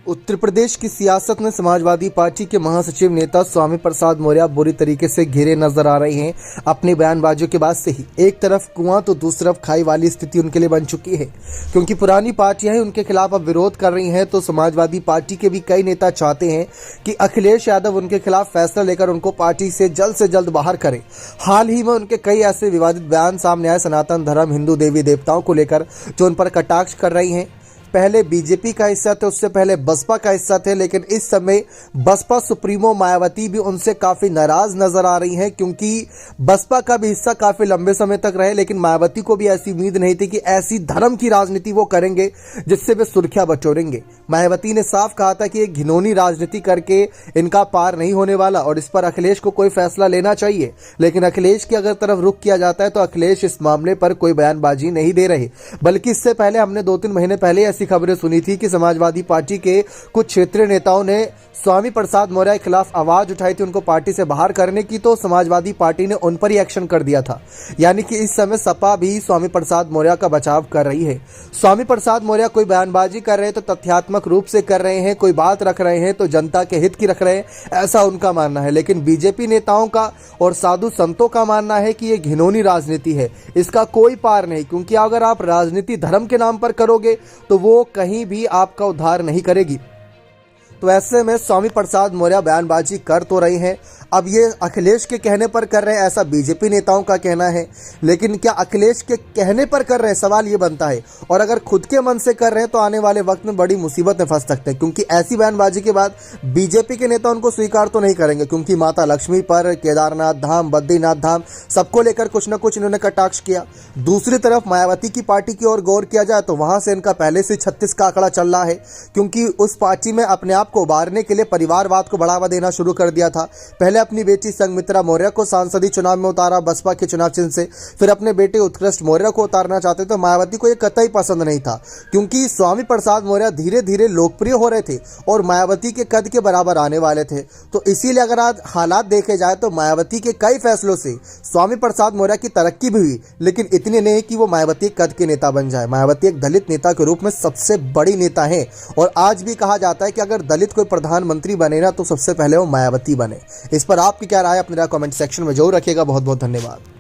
उत्तर प्रदेश की सियासत में समाजवादी पार्टी के महासचिव नेता स्वामी प्रसाद मौर्य बुरी तरीके से घिरे नजर आ रहे हैं। अपनी बयानबाजियों के बाद से ही एक तरफ कुआं तो दूसरी तरफ खाई वाली स्थिति उनके लिए बन चुकी है, क्योंकि पुरानी पार्टियां ही उनके खिलाफ अब विरोध कर रही हैं। तो समाजवादी पार्टी के भी कई नेता चाहते हैं कि अखिलेश यादव उनके खिलाफ फैसला लेकर उनको पार्टी से जल्द बाहर करें। हाल ही में उनके कई ऐसे विवादित बयान सामने आए सनातन धर्म, हिंदू देवी देवताओं को लेकर, जो उन पर कटाक्ष कर रही हैं। पहले बीजेपी का हिस्सा थे, उससे पहले बसपा का हिस्सा थे, लेकिन इस समय बसपा सुप्रीमो मायावती भी उनसे काफी नाराज नजर आ रही हैं, क्योंकि बसपा का भी हिस्सा काफी लंबे समय तक रहे। लेकिन मायावती को भी ऐसी उम्मीद नहीं थी कि ऐसी धर्म की राजनीति वो करेंगे जिससे वे सुर्खियां बटोरेंगे। मायावती ने साफ कहा था कि एक घिनौनी राजनीति करके इनका पार नहीं होने वाला और इस पर अखिलेश को कोई फैसला लेना चाहिए। लेकिन अखिलेश की अगर तरफ रुख किया जाता है तो अखिलेश इस मामले पर कोई बयानबाजी नहीं दे रहे, बल्कि इससे पहले हमने 2-3 महीने पहले ऐसी खबरें सुनी थी कि समाजवादी पार्टी के कुछ क्षेत्रीय नेताओं ने स्वामी प्रसाद मौर्य के खिलाफ आवाज उठाई थी उनको पार्टी से बाहर करने की, तो समाजवादी पार्टी ने उन पर ही एक्शन कर दिया था। यानी कि इस समय सपा भी स्वामी प्रसाद मौर्य का बचाव कर रही है। स्वामी प्रसाद मौर्य कोई बयानबाजी कर रहे हैं तो तथ्यात्मक रूप से कर रहे हैं, कोई बात रख रहे हैं तो जनता के हित की रख रहे हैं, ऐसा उनका मानना है। लेकिन बीजेपी नेताओं का और साधु संतों का मानना है कि यह घिनौनी राजनीति है, इसका कोई पार नहीं, क्योंकि अगर आप राजनीति धर्म के नाम पर करोगे तो वो कहीं भी आपका उद्धार नहीं करेगी। तो ऐसे में स्वामी प्रसाद मौर्य बयानबाजी कर तो रहे हैं, अब ये अखिलेश के कहने पर कर रहे हैं, ऐसा बीजेपी नेताओं का कहना है। लेकिन क्या अखिलेश के कहने पर कर रहे हैं, सवाल ये बनता है। और अगर खुद के मन से कर रहे हैं तो आने वाले वक्त में बड़ी मुसीबत में फंस सकते हैं, क्योंकि ऐसी बयानबाजी के बाद बीजेपी के नेता उनको स्वीकार तो नहीं करेंगे, क्योंकि माता लक्ष्मी पर, केदारनाथ धाम, बद्रीनाथ धाम, सबको लेकर कुछ न कुछ इन्होंने कटाक्ष किया। दूसरी तरफ मायावती की पार्टी की ओर गौर किया जाए तो वहां से इनका पहले से 36 का आंकड़ा चल रहा है, क्योंकि उस पार्टी में अपने आप को उबारने के लिए परिवारवाद को बढ़ावा देना शुरू कर दिया था। पहले अपनी बेटी संघमित्रा मौर्य को सांसदीय चुनाव में उतारा बसपा के चुनाव चिन्ह से, फिर अपने बेटे उत्कृष्ट मौर्य को उतारना चाहते थे। मायावती को यह कतई पसंद नहीं था, क्योंकि स्वामी प्रसाद मौर्य धीरे धीरे लोकप्रिय हो रहे थे और मायावती के कद के बराबर आने वाले थे। तो इसीलिए अगर आज हालात देखे जाए तो मायावती के कई फैसलों से स्वामी प्रसाद मौर्य की तरक्की भी हुई, लेकिन इतनी नहीं कि वो मायावती कद के नेता बन जाए। मायावती एक दलित नेता के रूप में सबसे बड़ी नेता है और आज भी कहा जाता है कि अगर दलित कोई प्रधानमंत्री बने ना तो सबसे पहले वो मायावती बने। इस पर आपकी क्या राय, अपनी राय कमेंट सेक्शन में जरूर रखिएगा। बहुत बहुत धन्यवाद।